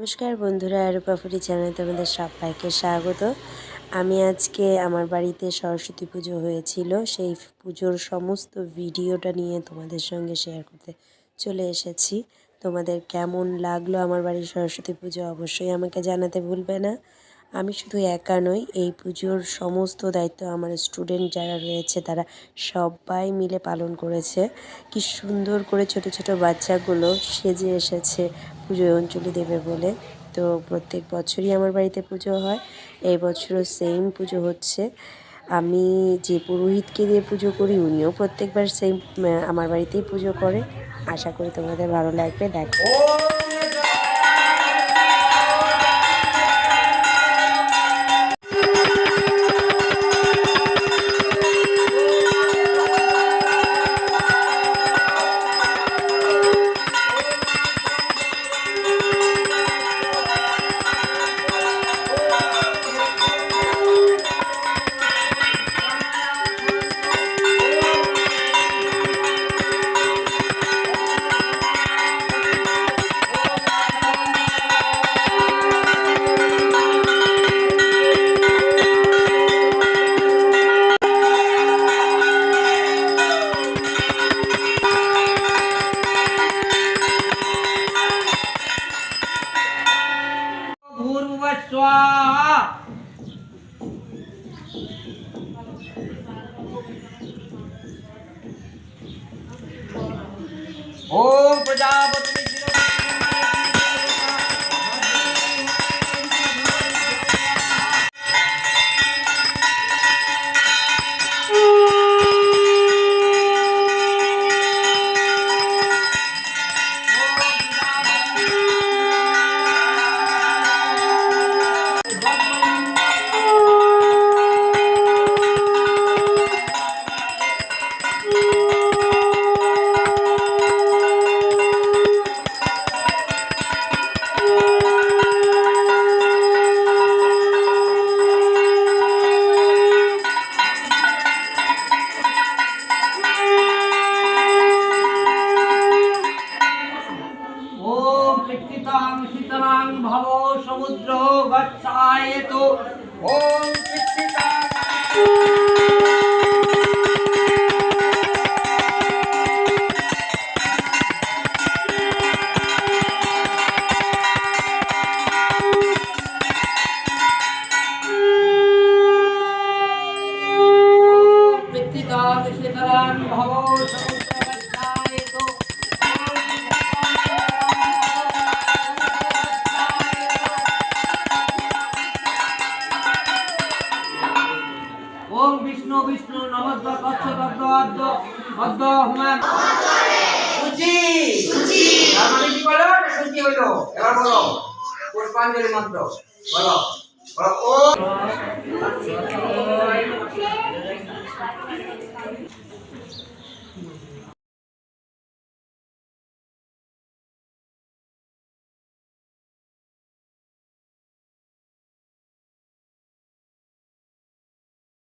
নমস্কার বন্ধুরা, রূপাফুরি চ্যানেলে তোমাদের সবাইকে স্বাগত। আমি আজকে আমার বাড়িতে সরস্বতী পুজো হয়েছিল, সেই পুজোর সমস্ত ভিডিওটা নিয়ে তোমাদের সঙ্গে শেয়ার করতে চলে এসেছি। তোমাদের কেমন লাগলো আমার বাড়ির সরস্বতী পুজো অবশ্যই আমাকে জানাতে ভুলবে না। আমি শুধু একা নই, এই পুজোর সমস্ত দায়িত্ব আমার স্টুডেন্ট যারা রয়েছে তারা সবাই মিলে পালন করেছে। কি সুন্দর করে ছোট ছোট বাচ্চাগুলো সেজে এসেছে পুজোয় অঞ্জলি দেবে বলে। তো প্রত্যেক বছরই আমার বাড়িতে পুজো হয়, এই বছরও সেম পুজো হচ্ছে। আমি যে পুরোহিতকে দিয়ে পুজো করি উনিও প্রত্যেকবার সেম আমার বাড়িতেই পুজো করে। আশা করি তোমাদের ভালো লাগবে। দেখো स्वाहा। ओम प्रजापति शीतलां भवो समुद्रो गच्छायतो। ओम शीतलां भवो ओम विष्णु विष्णु नमस्ते तत्सदद्ध अद्ध अद्ध হুমায়ুন সুচি সুচি মানে কি বলো সুচি হইলো। এবার বলো পুষ্পাঞ্জলি মন্ত্র বলো বলো। ও